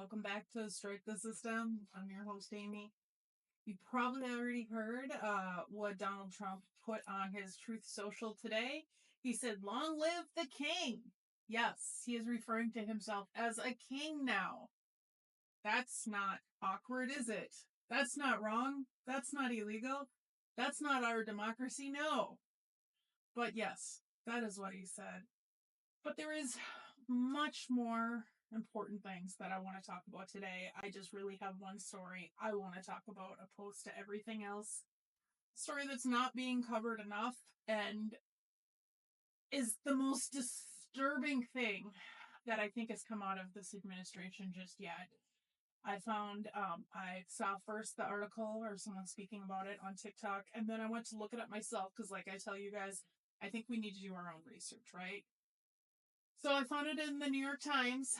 Welcome back to Strike the System. I'm your host, Amy. You probably already heard what Donald Trump put on his Truth Social today. He said, "Long live the king." Yes, he is referring to himself as a king now. That's not awkward, is it? That's not wrong. That's not illegal. That's not our democracy, no. But yes, that is what he said. But there is much more important things that I want to talk about today. I just really have one story I want to talk about opposed to everything else. A story that's not being covered enough and is the most disturbing thing that I think has come out of this administration just yet. I saw first the article or someone speaking about it on TikTok, and then I went to look it up myself because, like I tell you guys, I think we need to do our own research, right? So I found it in the New York Times.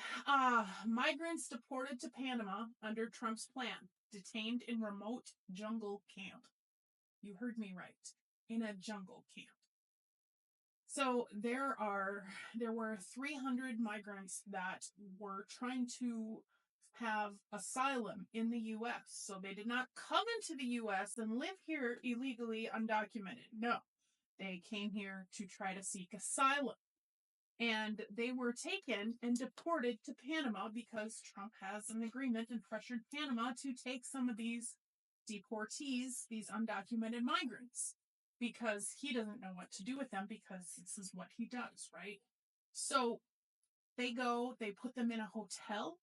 Migrants deported to Panama under Trump's plan, detained in remote jungle camp. You heard me right. In a jungle camp. So there were 300 migrants that were trying to have asylum in the U.S. So they did not come into the U.S. and live here illegally, undocumented. No, they came here to try to seek asylum. And they were taken and deported to Panama because Trump has an agreement and pressured Panama to take some of these deportees, these undocumented migrants, because he doesn't know what to do with them because this is what he does, right? So they put them in a hotel,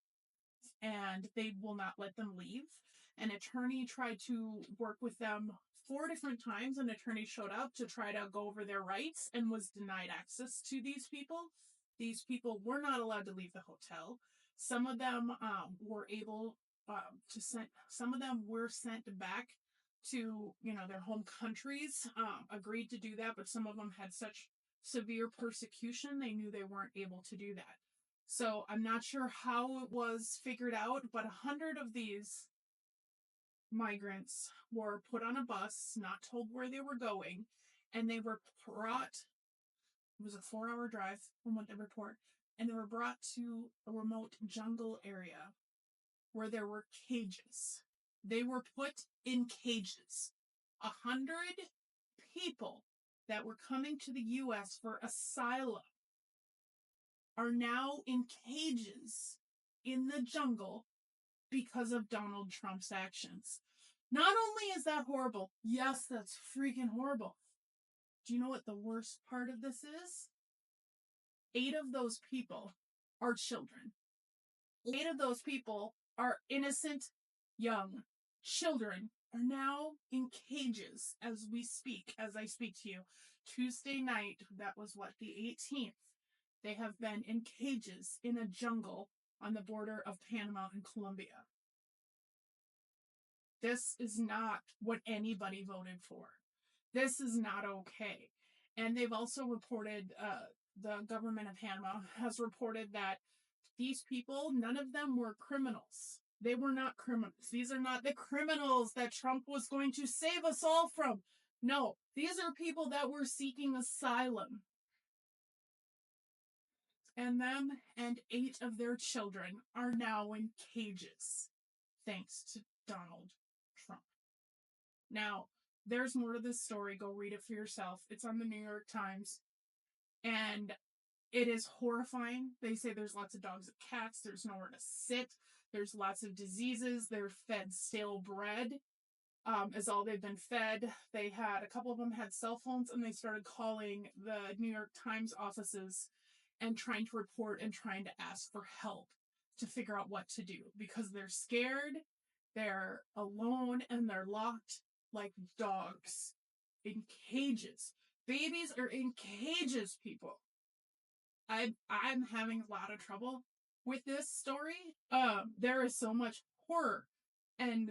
and they will not let them leave. An attorney tried to work with them 4 different times. An attorney showed up to try to go over their rights and was denied access to these people. These people were not allowed to leave the hotel. Some of them were able some of them were sent back to their home countries, agreed to do that, but some of them had such severe persecution they knew they weren't able to do that. So I'm not sure how it was figured out, but 100 of these migrants were put on a bus, not told where they were going, and they were brought. It was a 4-hour drive from what they report, and they were brought to a remote jungle area where there were cages. They were put in cages. 100 people that were coming to the U.S. for asylum are now in cages in the jungle because of Donald Trump's actions. Not only is that horrible, yes, that's freaking horrible. Do you know what the worst part of this is? 8 of those people are children. 8 of those people are innocent, young children are now in cages as we speak, as I speak to you. Tuesday night, that was the 18th. They have been in cages in a jungle on the border of Panama and Colombia. This is not what anybody voted for. This is not okay. And they've also reported, the government of Panama has reported that these people, none of them were criminals. They were not criminals. These are not the criminals that Trump was going to save us all from. No, these are people that were seeking asylum. And them and 8 of their children are now in cages, thanks to Donald Trump. Now, there's more to this story. Go read it for yourself. It's on the New York Times. And it is horrifying. They say there's lots of dogs and cats. There's nowhere to sit. There's lots of diseases. They're fed stale bread. Is all they've been fed. A couple of them had cell phones, and they started calling the New York Times offices and trying to report and trying to ask for help to figure out what to do because they're scared, they're alone, and they're locked like dogs in cages. Babies are in cages, people. I'm having a lot of trouble with this story. There is so much horror and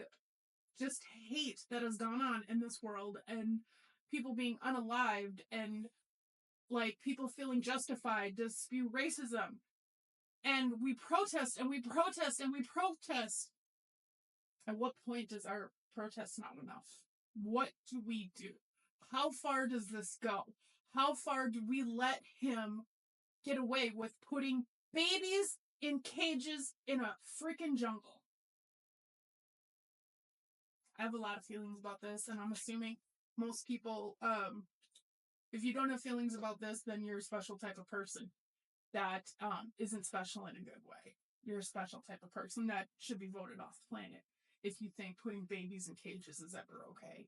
just hate that has gone on in this world, and people being unalived, and people feeling justified to spew racism. And we protest and we protest and we protest. At what point does our protest not enough? What do we do? How far does this go? How far do we let him get away with putting babies in cages in a freaking jungle. I have a lot of feelings about this, and I'm assuming most people, if you don't have feelings about this, then you're a special type of person that isn't special in a good way. You're a special type of person that should be voted off the planet if you think putting babies in cages is ever okay.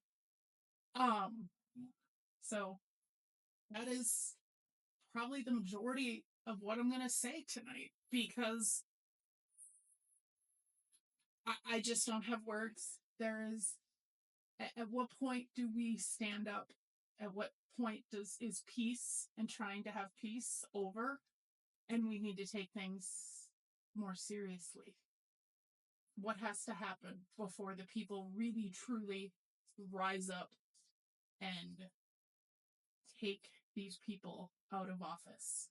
So that is probably the majority of what I'm gonna say tonight, because I just don't have words. There is, at what point do we stand up? At what point is peace and trying to have peace over, and we need to take things more seriously? What has to happen before the people really truly rise up and take these people out of office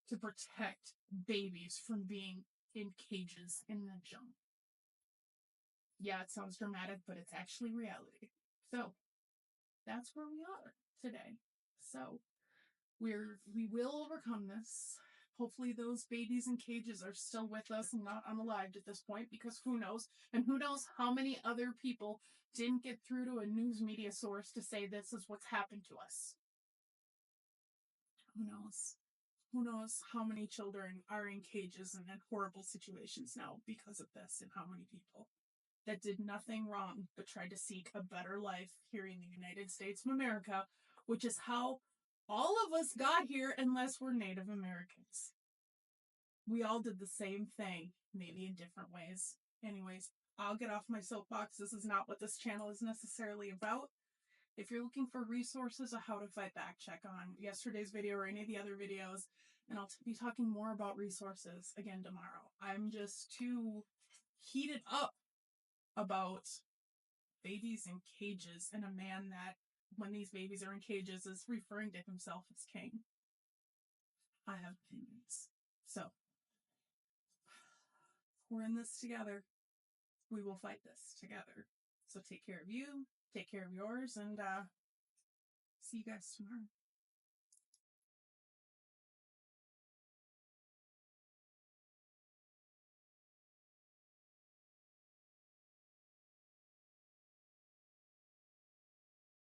to protect babies from being in cages in the jungle? Yeah, it sounds dramatic, but it's actually reality. So that's where we are today. So we will overcome this. Hopefully those babies in cages are still with us and not unalived at this point, because who knows? And who knows how many other people didn't get through to a news media source to say this is what's happened to us. Who knows? Who knows how many children are in cages and in horrible situations now because of this, and how many people that did nothing wrong but tried to seek a better life here in the United States of America, which is how all of us got here, unless we're Native Americans. We all did the same thing, maybe in different ways. Anyways, I'll get off my soapbox. This is not what this channel is necessarily about. If you're looking for resources of how to fight back, check on yesterday's video or any of the other videos, and I'll be talking more about resources again tomorrow. I'm just too heated up about babies in cages, and a man that, when these babies are in cages, is referring to himself as king. I have opinions. So, we're in this together. We will fight this together. So take care of you, take care of yours, and see you guys tomorrow.